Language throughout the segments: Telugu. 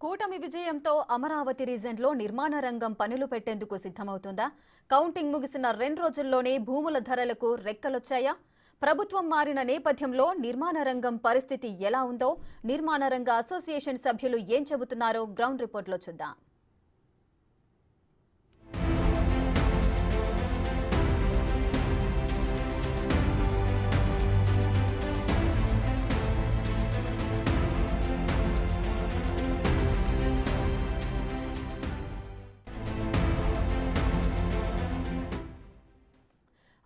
కూటమి విజయంతో అమరావతి రీజన్లో నిర్మాణ రంగం పనులు పెట్టేందుకు సిద్ధమవుతుందా? కౌంటింగ్ ముగిసిన 2 రోజుల్లోనే భూముల ధరలకు రెక్కలొచ్చాయా? ప్రభుత్వం మారిన నేపథ్యంలో నిర్మాణ రంగం పరిస్థితి ఎలా ఉందో నిర్మాణ రంగ అసోసియేషన్ సభ్యులు ఏం చెబుతున్నారో గ్రౌండ్ రిపోర్ట్లో చూద్దాం.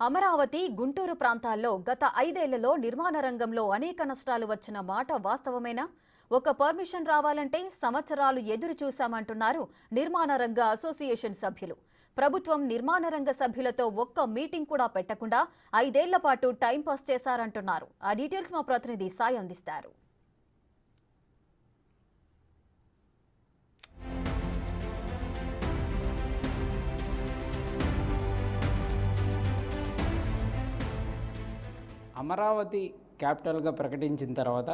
అమరావతి, గుంటూరు ప్రాంతాల్లో గత 5 ఏళ్లలో నిర్మాణ రంగంలో అనేక నష్టాలు వచ్చిన మాట వాస్తవమేనా? ఒక పర్మిషన్ రావాలంటే సంవత్సరాలు ఎదురు చూశామంటున్నారు నిర్మాణ రంగ అసోసియేషన్ సభ్యులు. ప్రభుత్వం నిర్మాణ రంగ సభ్యులతో ఒక్క మీటింగ్ కూడా పెట్టకుండా 5 ఏళ్ల పాటు టైంపాస్ చేశారంటున్నారు. ఆ డీటెయిల్స్ మా ప్రతినిధి సాయి అందిస్తారు. అమరావతి క్యాపిటల్గా ప్రకటించిన తర్వాత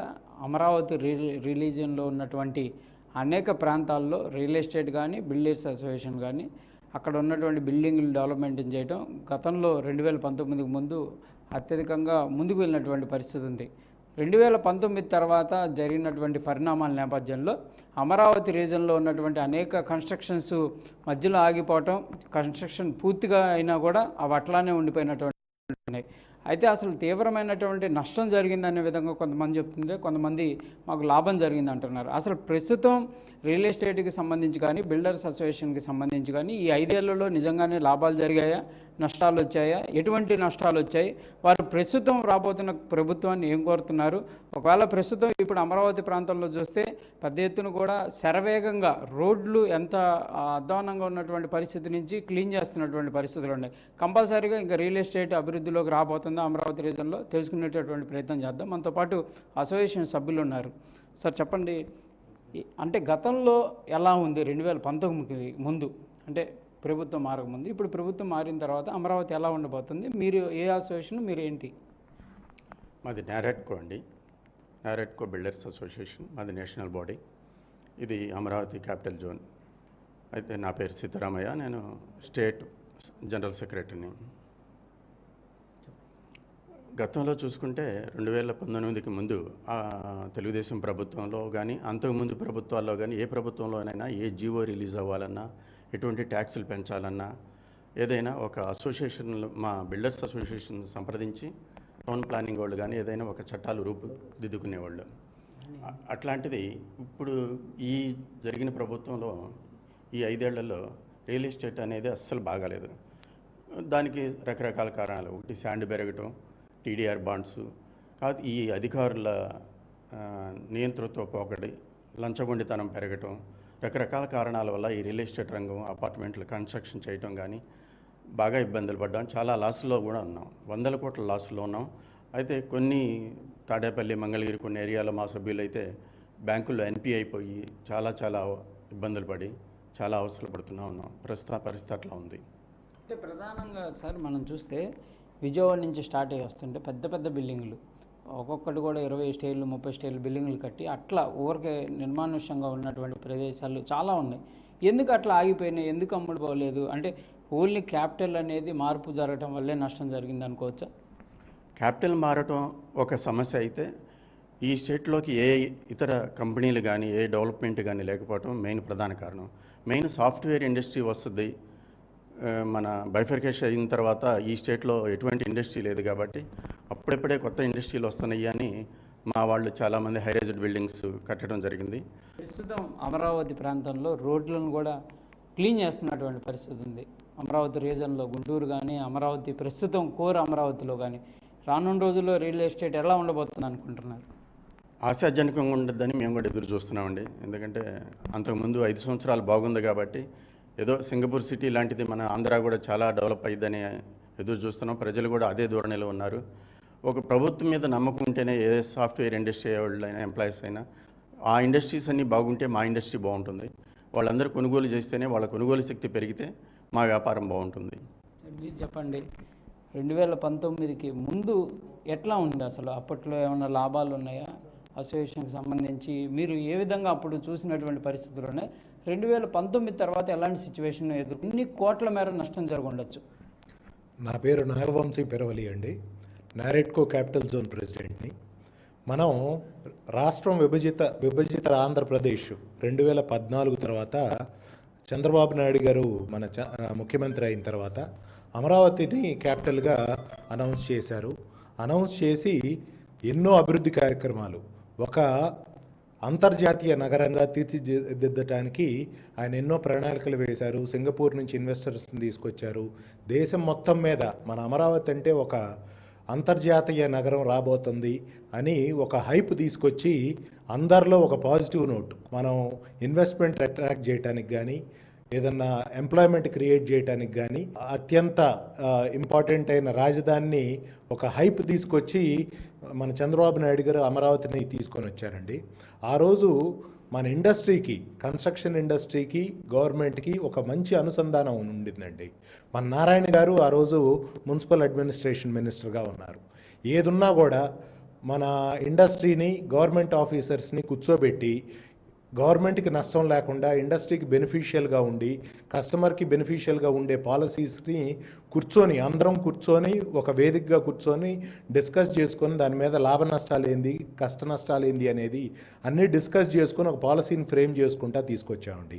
అమరావతి రిలీజియన్లో ఉన్నటువంటి అనేక ప్రాంతాల్లో రియల్ ఎస్టేట్ కానీ బిల్డర్స్ అసోసియేషన్ కానీ అక్కడ ఉన్నటువంటి బిల్డింగ్లు డెవలప్మెంట్ చేయడం గతంలో 2019కి ముందు అత్యధికంగా ముందుకు వెళ్ళినటువంటి పరిస్థితి ఉంది. 2019 తర్వాత జరిగినటువంటి పరిణామాల నేపథ్యంలో అమరావతి రీజన్లో ఉన్నటువంటి అనేక కన్స్ట్రక్షన్స్ మధ్యలో ఆగిపోవటం, కన్స్ట్రక్షన్ పూర్తిగా అయినా కూడా అవి అట్లానే ఉండిపోయినటువంటి ఉన్నాయి. అయితే అసలు తీవ్రమైనటువంటి నష్టం జరిగిందనే విధంగా కొంతమంది చెప్తుంటే, కొంతమంది మాకు లాభం జరిగింది అంటున్నారు. అసలు ప్రస్తుతం రియల్ ఎస్టేట్కి సంబంధించి కానీ బిల్డర్స్ అసోసియేషన్కి సంబంధించి కానీ ఈ 5 ఏళ్లలో నిజంగానే లాభాలు జరిగాయా, నష్టాలు వచ్చాయా, ఎటువంటి నష్టాలు వచ్చాయి, వారు ప్రస్తుతం రాబోతున్న ప్రభుత్వాన్ని ఏం కోరుతున్నారు? ఒకవేళ ప్రస్తుతం ఇప్పుడు అమరావతి ప్రాంతంలో చూస్తే పెద్ద ఎత్తున కూడా శరవేగంగా రోడ్లు ఎంత అధ్వానంగా ఉన్నటువంటి పరిస్థితి నుంచి క్లీన్ చేస్తున్నటువంటి పరిస్థితులు ఉన్నాయి. కంపల్సరీగా ఇంకా రియల్ ఎస్టేట్ అభివృద్ధిలోకి రాబోతుందో అమరావతి రీజన్లో తెలుసుకునేటటువంటి ప్రయత్నం చేద్దాం. మనతో పాటు అసోసియేషన్ సభ్యులు ఉన్నారు. సార్ చెప్పండి, అంటే గతంలో ఎలా ఉంది 2019కి ముందు, అంటే ప్రభుత్వం మారకముందు, ఇప్పుడు ప్రభుత్వం మారిన తర్వాత అమరావతి ఎలా ఉండబోతుంది? మీరు ఏ అసోసియేషన్, మీరు ఏంటి? మాది నారెట్కో అండి, నారెట్కో బిల్డర్స్ అసోసియేషన్, మాది నేషనల్ బాడీ. ఇది అమరావతి క్యాపిటల్ జోన్. అయితే నా పేరు సీతారామయ్య, నేను స్టేట్ జనరల్ సెక్రటరీని. గతంలో చూసుకుంటే 2019కి ముందు తెలుగుదేశం ప్రభుత్వంలో కానీ అంతకుముందు ప్రభుత్వాల్లో కానీ ఏ ప్రభుత్వంలోనైనా ఏ జీవో రిలీజ్ అవ్వాలన్నా, ఎటువంటి ట్యాక్సులు పెంచాలన్నా, ఏదైనా ఒక అసోసియేషన్లు మా బిల్డర్స్ అసోసియేషన్ సంప్రదించి టౌన్ ప్లానింగ్ వాళ్ళు కానీ ఏదైనా ఒక చట్టాలు రూపుదిద్దుకునేవాళ్ళు. అట్లాంటిది ఇప్పుడు ఈ జరిగిన ప్రభుత్వంలో ఈ 5 ఏళ్లలో రియల్ ఎస్టేట్ అనేది అస్సలు బాగాలేదు. దానికి రకరకాల కారణాలు. ఒకటి శాండ్ పెరగటం, టీడీఆర్ బాండ్స్, కాదు ఈ అధికారుల నియంతృత్వ పోకడి, లంచగొండితనం పెరగటం, రకరకాల కారణాల వల్ల ఈ రియల్ ఎస్టేట్ రంగం అపార్ట్మెంట్లు కన్స్ట్రక్షన్ చేయటం కానీ బాగా ఇబ్బందులు పడ్డాం. చాలా లాస్లో కూడా ఉన్నాం, 100 కోట్ల లాస్లో ఉన్నాం. అయితే కొన్ని తాడేపల్లి, మంగళగిరి కొన్ని ఏరియాలో మా సభ్యులు అయితే బ్యాంకుల్లో ఎన్పీ అయిపోయి చాలా ఇబ్బందులు పడి చాలా అవసరం పడుతూనే ఉన్నాం. ప్రస్తుత పరిస్థితి అట్లా ఉంది. అంటే ప్రధానంగా సార్ మనం చూస్తే విజయవాడ నుంచి స్టార్ట్ అయ్యి వస్తుంటే పెద్ద బిల్డింగ్లు ఒక్కొక్కటి కూడా 20 స్టేర్లు 30 స్టేర్లు బిల్డింగ్లు కట్టి అట్లా ఊరికే నిర్మానుష్యంగా ఉన్నటువంటి ప్రదేశాలు చాలా ఉన్నాయి. ఎందుకు అట్లా ఆగిపోయినాయి? ఎందుకు అమ్ముడుపోలేదు? అంటే ఓన్లీ క్యాపిటల్ అనేది మార్పు జరగటం వల్లే నష్టం జరిగింది అనుకోవచ్చా? క్యాపిటల్ మారటం ఒక సమస్య అయితే, ఈ స్టేట్లోకి ఏ ఇతర కంపెనీలు కానీ ఏ డెవలప్మెంట్ కానీ లేకపోవటం మెయిన్ ప్రధాన కారణం. మెయిన్ సాఫ్ట్వేర్ ఇండస్ట్రీ వస్తుంది. మన బైఫర్కేషన్ అయిన తర్వాత ఈ స్టేట్లో ఎటువంటి ఇండస్ట్రీ లేదు కాబట్టి అప్పుడెప్పుడే కొత్త ఇండస్ట్రీలు వస్తున్నాయి అని మా వాళ్ళు చాలామంది హైరైజ్డ్ బిల్డింగ్స్ కట్టడం జరిగింది. ప్రస్తుతం అమరావతి ప్రాంతంలో రోడ్లను కూడా క్లీన్ చేస్తున్నటువంటి పరిస్థితి ఉంది. అమరావతి రీజన్లో గుంటూరు కానీ అమరావతి ప్రస్తుతం కోర్ అమరావతిలో కానీ రానున్న రోజుల్లో రియల్ ఎస్టేట్ ఎలా ఉండబోతుంది అనుకుంటున్నారు? ఆశాజనకంగా ఉండద్దని మేము కూడా ఎదురు చూస్తున్నామండి. ఎందుకంటే అంతకుముందు 5 సంవత్సరాలు బాగుంది కాబట్టి ఏదో సింగపూర్ సిటీ లాంటిది మన ఆంధ్ర కూడా చాలా డెవలప్ అయ్యిద్దని ఎదురు చూస్తున్నాం. ప్రజలు కూడా అదే ధోరణిలో ఉన్నారు. ఒక ప్రభుత్వం మీద నమ్మకం ఉంటేనే ఏ సాఫ్ట్వేర్ ఇండస్ట్రీ వాళ్ళైనా ఎంప్లాయీస్ అయినా ఆ ఇండస్ట్రీస్ అన్నీ బాగుంటే మా ఇండస్ట్రీ బాగుంటుంది. వాళ్ళందరూ కొనుగోలు చేస్తేనే వాళ్ళ కొనుగోలు శక్తి పెరిగితే మా వ్యాపారం బాగుంటుంది. మీరు చెప్పండి, 2019కి ముందు ఎట్లా ఉంది? అసలు అప్పట్లో ఏమైనా లాభాలు ఉన్నాయా? అసోసియేషన్కి సంబంధించి మీరు ఏ విధంగా అప్పుడు చూసినటువంటి పరిస్థితుల్లోనే 2019 తర్వాత ఎలాంటి సిచ్యువేషన్ ఎదుర్కొని కోట్ల మేర నష్టం జరిగి ఉండొచ్చు? నా పేరు నాగవంశీ పెరవలి అండి, నారెడ్కో క్యాపిటల్ జోన్ ప్రెసిడెంట్ని. మనం రాష్ట్రం విభజిత ఆంధ్రప్రదేశ్ 2014 తర్వాత చంద్రబాబు నాయుడు గారు ముఖ్యమంత్రి అయిన తర్వాత అమరావతిని క్యాపిటల్గా అనౌన్స్ చేశారు. అనౌన్స్ చేసి ఎన్నో అభివృద్ధి కార్యక్రమాలు ఒక అంతర్జాతీయ నగరంగా తీర్చిదిద్దటానికి ఆయన ఎన్నో ప్రణాళికలు వేశారు. సింగపూర్ నుంచి ఇన్వెస్టర్స్ని తీసుకొచ్చారు. దేశం మొత్తం మీద మన అమరావతి అంటే ఒక అంతర్జాతీయ నగరం రాబోతుంది అని ఒక హైప్ తీసుకొచ్చి అందరిలో ఒక పాజిటివ్ నోట్, మనం ఇన్వెస్ట్మెంట్ అట్రాక్ట్ చేయడానికి కానీ ఏదన్నా ఎంప్లాయ్మెంట్ క్రియేట్ చేయడానికి కానీ అత్యంత ఇంపార్టెంట్ అయిన రాజధానిని ఒక హైప్ తీసుకొచ్చి మన చంద్రబాబు నాయుడు గారు అమరావతిని తీసుకొని వచ్చారండి. ఆ రోజు మన ఇండస్ట్రీకి, కన్స్ట్రక్షన్ ఇండస్ట్రీకి, గవర్నమెంట్కి ఒక మంచి అనుసంధానం ఉండిందండి. మన నారాయణ గారు ఆ రోజు మున్సిపల్ అడ్మినిస్ట్రేషన్ మినిస్టర్గా ఉన్నారు. ఏదున్నా కూడా మన ఇండస్ట్రీని, గవర్నమెంట్ ఆఫీసర్స్ని కూర్చోబెట్టి గవర్నమెంట్కి నష్టం లేకుండా ఇండస్ట్రీకి బెనిఫిషియల్గా ఉండి కస్టమర్కి బెనిఫిషియల్గా ఉండే పాలసీస్ని అందరం కూర్చొని ఒక వేదికగా కూర్చొని డిస్కస్ చేసుకొని దాని మీద లాభ నష్టాలు ఏంది, కష్ట నష్టాలు ఏంది అనేది అన్నీ డిస్కస్ చేసుకొని ఒక పాలసీని ఫ్రేమ్ చేసుకుంటా తీసుకొచ్చామండి.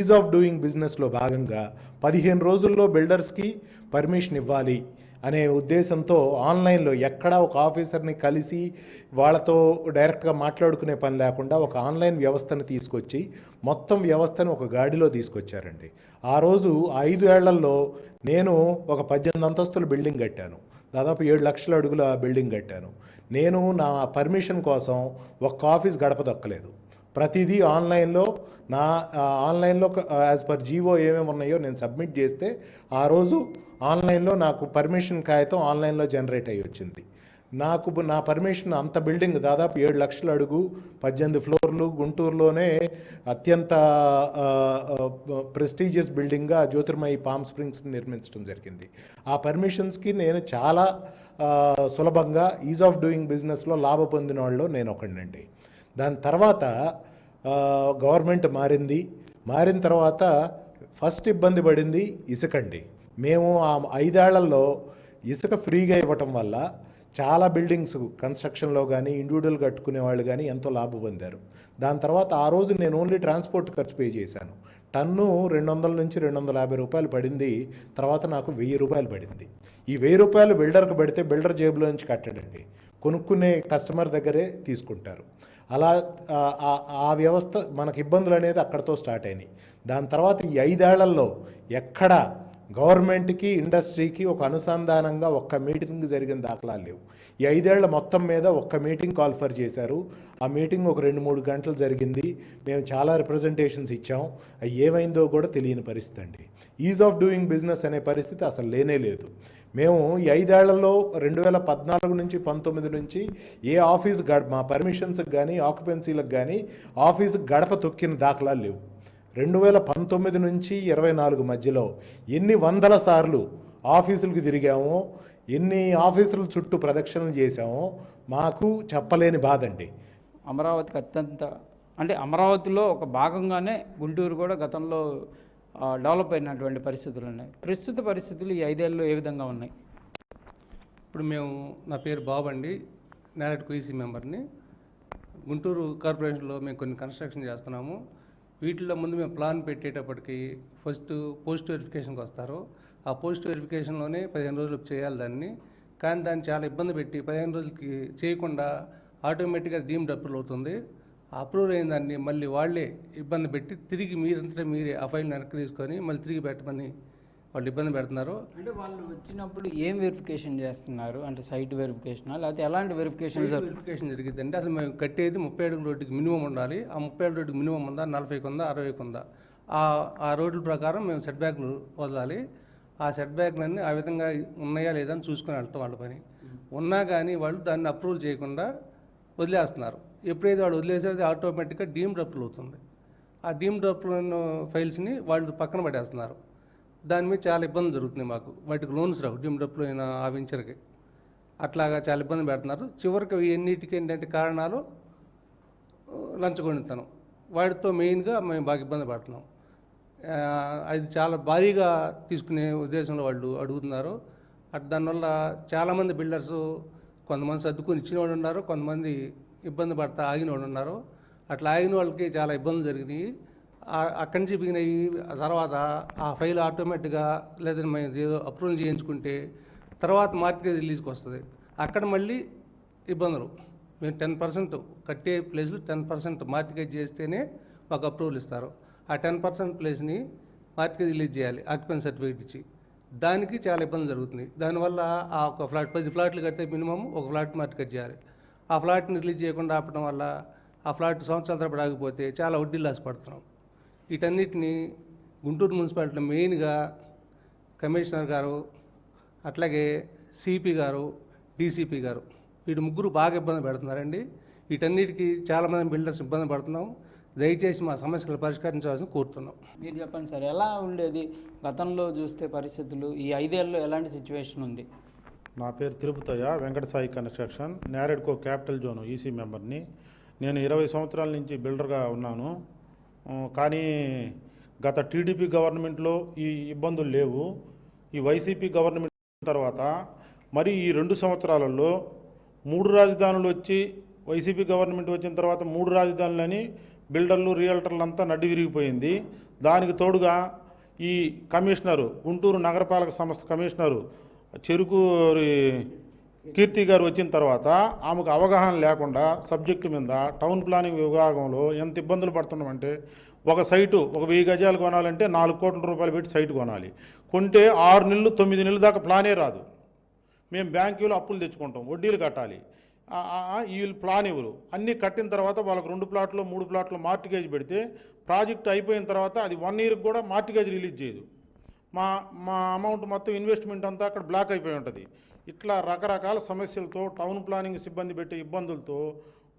ఈజ్ ఆఫ్ డూయింగ్ బిజినెస్లో భాగంగా 15 రోజుల్లో బిల్డర్స్కి పర్మిషన్ ఇవ్వాలి అనే ఉద్దేశంతో ఆన్లైన్లో ఎక్కడా ఒక ఆఫీసర్ని కలిసి వాళ్ళతో డైరెక్ట్గా మాట్లాడుకునే పని లేకుండా ఒక ఆన్లైన్ వ్యవస్థను తీసుకొచ్చి మొత్తం వ్యవస్థను ఒక గాడిలో తీసుకొచ్చారండి. ఆ రోజు 5 ఏళ్లలో నేను ఒక 18 అంతస్తుల బిల్డింగ్ కట్టాను. దాదాపు 7 లక్షల అడుగుల బిల్డింగ్ కట్టాను. నేను నా పర్మిషన్ కోసం ఒక్క ఆఫీస్ గడప దొక్కలేదు. ప్రతిదీ ఆన్లైన్లో ఆన్లైన్లో యాజ్ పర్ జీవో ఏమేమి ఉన్నాయో నేను సబ్మిట్ చేస్తే ఆ రోజు ఆన్లైన్లో నాకు పర్మిషన్ కాగితం ఆన్లైన్లో జనరేట్ అయ్యి వచ్చింది. నా పర్మిషన్ అంత బిల్డింగ్ దాదాపు 7 లక్షల అడుగు, 18 ఫ్లోర్లు, గుంటూరులోనే అత్యంత ప్రెస్టీజియస్ బిల్డింగ్గా జ్యోతిర్మయి పామ్ స్ప్రింగ్స్ని నిర్మించడం జరిగింది. ఆ పర్మిషన్స్కి నేను చాలా సులభంగా ఈజ్ ఆఫ్ డూయింగ్ బిజినెస్లో లాభ పొందిన వాళ్ళు నేను ఒకడినండి. దాని తర్వాత గవర్నమెంట్ మారిన తర్వాత ఫస్ట్ ఇబ్బంది పడింది ఇసుకండి. మేము ఆ 5 ఏళ్లలో ఇసుక ఫ్రీగా ఇవ్వటం వల్ల చాలా బిల్డింగ్స్ కన్స్ట్రక్షన్లో కానీ ఇండివిజువల్ కట్టుకునే వాళ్ళు కానీ ఎంతో లాభం పొందారు. దాని తర్వాత ఆ రోజు నేను ఓన్లీ ట్రాన్స్పోర్ట్ ఖర్చు పే చేశాను. టన్ను 200 నుంచి 250 రూపాయలు పడింది. తర్వాత నాకు 1000 రూపాయలు పడింది. ఈ 1000 రూపాయలు బిల్డర్కి పడితే బిల్డర్ జేబులో నుంచి కట్టడండి, కొనుక్కునే కస్టమర్ దగ్గరే తీసుకుంటారు. అలా ఆ వ్యవస్థ మనకు ఇబ్బందులు అనేది అక్కడితో స్టార్ట్ అయినాయి. దాని తర్వాత ఈ 5 ఏళ్లలో ఎక్కడ గవర్నమెంట్కి, ఇండస్ట్రీకి ఒక అనుసంధానంగా ఒక్క మీటింగ్ జరిగిన దాఖలాలు లేవు. ఈ 5 ఏళ్ల మొత్తం మీద ఒక్క మీటింగ్ కాల్ఫర్ చేశారు. ఆ మీటింగ్ ఒక 2-3 గంటలు జరిగింది. మేము చాలా రిప్రజెంటేషన్స్ ఇచ్చాం. అవి ఏమైందో కూడా తెలియని పరిస్థితి అండి. ఈజ్ ఆఫ్ డూయింగ్ బిజినెస్ అనే పరిస్థితి అసలు లేనే లేదు. మేము ఈ 5 ఏళ్లలో 2014 నుంచి 19 నుంచి ఏ ఆఫీస్ మా పర్మిషన్స్కి కానీ ఆక్యుపెన్సీలకు కానీ ఆఫీసు గడప తొక్కిన దాఖలాలు లేవు. 2019 నుంచి 24 మధ్యలో ఎన్ని వందల సార్లు ఆఫీసులకు తిరిగామో, ఎన్ని ఆఫీసుల చుట్టూ ప్రదక్షిణలు చేశామో మాకు చెప్పలేని బాధ అండి. అమరావతికి అమరావతిలో ఒక భాగంగానే గుంటూరు కూడా గతంలో డెవలప్ అయినటువంటి పరిస్థితులు ఉన్నాయి. ప్రస్తుత పరిస్థితులు ఈ 5 ఏళ్ళలో ఏ విధంగా ఉన్నాయి? ఇప్పుడు నా పేరు బాబు అండి, నారెడ్కో ఈసీ మెంబర్ని. గుంటూరు కార్పొరేషన్లో మేము కొన్ని కన్స్ట్రక్షన్ చేస్తున్నాము. వీటిల్లో ముందు మేము ప్లాన్ పెట్టేటప్పటికి ఫస్ట్ పోస్ట్ వెరిఫికేషన్కి వస్తారు. ఆ పోస్ట్ వెరిఫికేషన్లోనే 15 రోజులకు చేయాలి దాన్ని. కానీ దాన్ని చాలా ఇబ్బంది పెట్టి 15 రోజులకి చేయకుండా ఆటోమేటిక్గా డీమ్డ్ అప్రూవల్ అవుతుంది. అప్రూవల్ అయిన దాన్ని మళ్ళీ వాళ్ళే ఇబ్బంది పెట్టి తిరిగి మీరే ఆ ఫైల్ వెనక్కి తీసుకొని మళ్ళీ తిరిగి పెట్టమని వాళ్ళు ఇబ్బంది పెడుతున్నారు. అంటే వాళ్ళు వచ్చినప్పుడు ఏం వెరిఫికేషన్ చేస్తున్నారు? అంటే సైట్ వెరిఫికేషనా లేకపోతే ఎలాంటి వెరిఫికేషన్ జరిగిద్దండి. అసలు మేము కట్టేది 30 అడుగుల రోడ్డుకి మినిమం ఉండాలి. ఆ 30 అడుగుల రోడ్డుకి మినిమం ఉందా, 40కి ఉందా, 60కి ఉందా, ఆ రోడ్ల ప్రకారం మేము సెట్ బ్యాక్లు వదలాలి. ఆ సెట్ బ్యాక్లన్నీ ఆ విధంగా ఉన్నాయా లేదా అని చూసుకొని వెళ్తాం వాళ్ళ పని. ఉన్నా కానీ వాళ్ళు దాన్ని అప్రూవల్ చేయకుండా వదిలేస్తున్నారు. ఎప్పుడైతే వాళ్ళు వదిలేసేది ఆటోమేటిక్గా డీమ్డ్ అప్రూవల్ అవుతుంది. ఆ డీమ్డ్ అప్రూవల్ ఫైల్స్ని వాళ్ళు పక్కన పడేస్తున్నారు. దాని మీద చాలా ఇబ్బంది జరుగుతుంది మాకు. వాటికి లోన్స్ రావు డీమ్డ్ అప్రూవల్ అయిన ఆ వెంచర్కి. అట్లాగా చాలా ఇబ్బంది పెడుతున్నారు. చివరికి ఇవన్నిటికీ ఏంటంటే కారణాలు లంచగొండితనం, వాటితో మెయిన్గా మేము బాగా ఇబ్బంది పడుతున్నాం. అది చాలా భారీగా తీసుకునే ఉద్దేశంలో వాళ్ళు అడుగుతున్నారు. దానివల్ల చాలామంది బిల్డర్స్ కొంతమంది సర్దుకుని ఇచ్చిన వాళ్ళు ఉన్నారు, కొంతమంది ఇబ్బంది పడతా ఆగిన వాళ్ళు ఉన్నారు. అట్లా ఆగిన వాళ్ళకి చాలా ఇబ్బందులు జరిగినాయి. అక్కడి నుంచి బిగినవి తర్వాత ఆ ఫైల్ ఆటోమేటిక్గా లేదంటే మేము ఏదో అప్రూవల్ చేయించుకుంటే తర్వాత మార్కెట్ రిలీజ్కి వస్తుంది. అక్కడ మళ్ళీ ఇబ్బందులు. మేము 10% కట్టే ప్లేస్లు 10% మార్కెట్ చేస్తేనే మాకు అప్రూవల్ ఇస్తారు. ఆ 10% ప్లేస్ని మార్కెట్ రిలీజ్ చేయాలి ఆక్యుపెన్సీ సర్టిఫికేట్ ఇచ్చి. దానికి చాలా ఇబ్బంది జరుగుతుంది. దానివల్ల ఆ ఒక ఫ్లాట్ 10 ఫ్లాట్లు కడితే మినిమం ఒక ఫ్లాట్ మార్కెట్ చేయాలి. ఆ ఫ్లాట్ని రిలీజ్ చేయకుండా ఆపడం వల్ల ఆ ఫ్లాట్ సంవత్సరాల తరబడి ఆగిపోతే చాలా వడ్డీ లాస్ పడుతున్నాం. వీటన్నిటిని గుంటూరు మున్సిపాలిటీలో మెయిన్గా కమిషనర్ గారు, అట్లాగే సిపి గారు, డీసీపీ గారు, వీటి ముగ్గురు బాగా ఇబ్బంది పెడుతున్నారండి. వీటన్నిటికీ చాలామంది బిల్డర్స్ ఇబ్బంది పడుతున్నాం. దయచేసి మా సమస్యలు పరిష్కరించవలసి కోరుతున్నాం. మీరు చెప్పండి సార్, ఎలా ఉండేది గతంలో చూస్తే పరిస్థితులు, ఈ 5 ఏళ్ళలో ఎలాంటి సిచ్యువేషన్ ఉంది? నా పేరు Tirupathaiah, Venkata Sai construction, NAREDCO capital zone EC మెంబర్ని. నేను 20 సంవత్సరాల నుంచి బిల్డర్గా ఉన్నాను. కానీ గత టీడీపీ గవర్నమెంట్లో ఈ ఇబ్బందులు లేవు. ఈ వైసీపీ గవర్నమెంట్ తర్వాత మరి ఈ 2 సంవత్సరాలలో 3 రాజధానులు వచ్చి, వైసీపీ గవర్నమెంట్ వచ్చిన తర్వాత 3 రాజధానులని బిల్డర్లు, రియల్టర్లు అంతా నడ్డి విరిగిపోయింది. దానికి తోడుగా ఈ కమిషనరు, గుంటూరు నగరపాలక సంస్థ కమిషనరు చెరుకు కీర్తి గారు వచ్చిన తర్వాత ఆమెకు అవగాహన లేకుండా సబ్జెక్టు మీద టౌన్ ప్లానింగ్ విభాగంలో ఎంత ఇబ్బందులు పడుతున్నామంటే, ఒక సైటు ఒక 1000 గజాలు కొనాలంటే 4 కోట్ల రూపాయలు పెట్టి సైటు కొనాలి. కొంటే 6 నెలలు 9 నెలల దాకా ప్లానే రాదు. మేము బ్యాంకులో అప్పులు తెచ్చుకుంటాం, వడ్డీలు కట్టాలి. వీళ్ళు ప్లాన్ ఇవ్వరు. అన్నీ కట్టిన తర్వాత వాళ్ళకి 2 ప్లాట్లు 3 ప్లాట్లు మార్టిగేజ్ పెడితే ప్రాజెక్ట్ అయిపోయిన తర్వాత అది 1 ఇయర్కి కూడా మార్టిగేజ్ రిలీజ్ చేయదు. మా అమౌంట్ మొత్తం ఇన్వెస్ట్మెంట్ అంతా అక్కడ బ్లాక్ అయిపోయి ఉంటుంది. ఇట్లా రకరకాల సమస్యలతో, టౌన్ ప్లానింగ్ సిబ్బంది పెట్టే ఇబ్బందులతో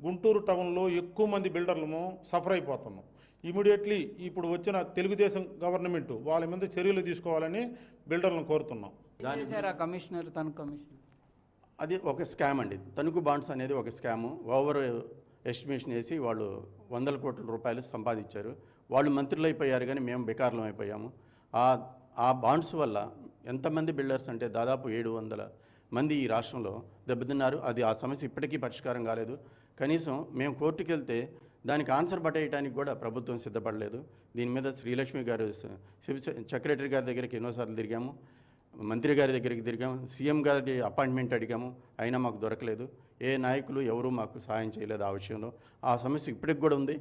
గుంటూరు టౌన్లో ఎక్కువ మంది బిల్డర్లను సఫర్ అయిపోతున్నాం. ఇమీడియట్లీ ఇప్పుడు వచ్చిన తెలుగుదేశం గవర్నమెంట్ వాళ్ళ మీద చర్యలు తీసుకోవాలని బిల్డర్లను కోరుతున్నాం. కమిషనర్ అది ఒక స్కామ్ అండి. తణుకు బాండ్స్ అనేది ఒక స్కాము. ఓవర్ ఎస్టిమేషన్ వేసి వాళ్ళు 100 కోట్ల రూపాయలు సంపాదించారు. వాళ్ళు మంత్రులు అయిపోయారు, కానీ మేము బెకార్లం అయిపోయాము. ఆ బాండ్స్ వల్ల ఎంతమంది బిల్డర్స్ అంటే దాదాపు 700 మంది ఈ రాష్ట్రంలో దెబ్బతిన్నారు. ఆ సమస్య ఇప్పటికీ పరిష్కారం కాలేదు. కనీసం మేము కోర్టుకు వెళ్తే దానికి ఆన్సర్ పట్టేయడానికి కూడా ప్రభుత్వం సిద్ధపడలేదు. దీని మీద శ్రీలక్ష్మి గారు సెక్రటరీ గారి దగ్గరికి ఎన్నోసార్లు తిరిగాము, మంత్రి గారి దగ్గరికి తిరిగాము, సీఎం గారి అపాయింట్మెంట్ అడిగాము, అయినా మాకు దొరకలేదు. ఏ నాయకులు ఎవరూ మాకు సహాయం చేయలేదు ఆ విషయంలో. ఆ సమస్య ఇప్పటికి కూడా ఉంది.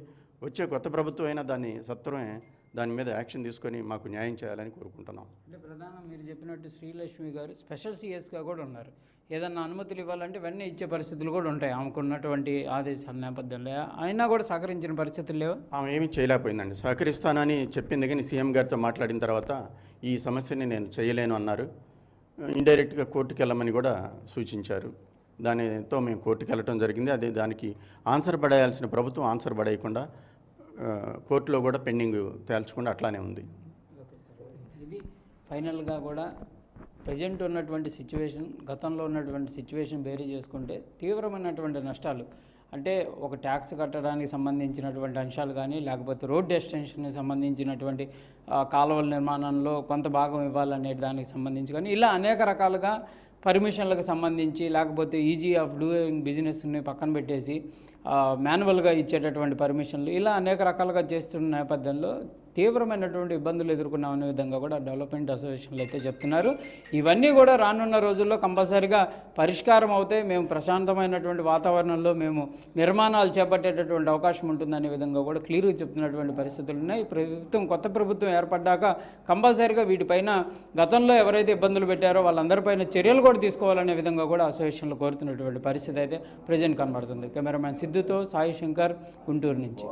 వచ్చే కొత్త ప్రభుత్వం అయినా దాన్ని సత్వరమే దాని మీద యాక్షన్ తీసుకొని మాకు న్యాయం చేయాలని కోరుకుంటున్నాం. అంటే ప్రధానం మీరు చెప్పినట్టు శ్రీలక్ష్మి గారు స్పెషల్ సిఎస్గా కూడా ఉన్నారు. ఏదన్నా అనుమతులు ఇవ్వాలంటే వెంటనే ఇచ్చే పరిస్థితులు కూడా ఉంటాయి ఆమెకున్నటువంటి ఆదేశాల నేపథ్యంలో. అయినా కూడా సహకరించిన పరిస్థితులు లేవు. ఆమె ఏమీ చేయలేకపోయిందండి. సహకరిస్తానని చెప్పింది, కానీ సీఎం గారితో మాట్లాడిన తర్వాత ఈ సమస్యని నేను చేయలేను అన్నారు. ఇండైరెక్ట్గా కోర్టుకు వెళ్ళమని కూడా సూచించారు. దానితో మేము కోర్టుకు వెళ్ళటం జరిగింది. అదే దానికి ఆన్సర్ పడేయాల్సిన ప్రభుత్వం ఆన్సర్ పడేయకుండా కోర్టులో కూడా పెండింగ్ తేల్చకుండా అట్లానే ఉంది. ఇది ఫైనల్గా కూడా ప్రజెంట్ ఉన్నటువంటి సిచ్యువేషన్, గతంలో ఉన్నటువంటి సిచ్యువేషన్ బేరీ చేసుకుంటే తీవ్రమైనటువంటి నష్టాలు, అంటే ఒక ట్యాక్స్ కట్టడానికి సంబంధించినటువంటి అంశాలు కానీ, లేకపోతే రోడ్ ఎక్స్టెన్షన్కి సంబంధించినటువంటి కాలువల నిర్మాణంలో కొంత భాగం ఇవ్వాలనే దానికి సంబంధించి కానీ, ఇలా అనేక రకాలుగా పర్మిషన్లకు సంబంధించి, లేకపోతే ఈజీ ఆఫ్ డూయింగ్ బిజినెస్ని పక్కన పెట్టేసి మాన్యువల్గా ఇచ్చేటటువంటి పర్మిషన్లు, ఇలా అనేక రకాలుగా చేస్తున్న నేపథ్యంలో తీవ్రమైనటువంటి ఇబ్బందులు ఎదుర్కొన్నామనే విధంగా కూడా డెవలప్మెంట్ అసోసియేషన్లు అయితే చెప్తున్నారు. ఇవన్నీ కూడా రానున్న రోజుల్లో కంపల్సరీగా పరిష్కారం అవుతాయి. మేము ప్రశాంతమైనటువంటి వాతావరణంలో మేము నిర్మాణాలు చేపట్టేటటువంటి అవకాశం ఉంటుందనే విధంగా కూడా క్లియర్గా చెప్తున్నటువంటి పరిస్థితులు ఉన్నాయి. కొత్త ప్రభుత్వం ఏర్పడ్డాక కంపల్సరీగా వీటిపైన గతంలో ఎవరైతే ఇబ్బందులు పెట్టారో వాళ్ళందరిపైన చర్యలు కూడా తీసుకోవాలనే విధంగా కూడా అసోసియేషన్లు కోరుతున్నటువంటి పరిస్థితి అయితే ప్రజెంట్ కనబడుతుంది. కెమెరామ్యాన్ సిద్ధుతో సాయి శంకర్, గుంటూరు నుంచి.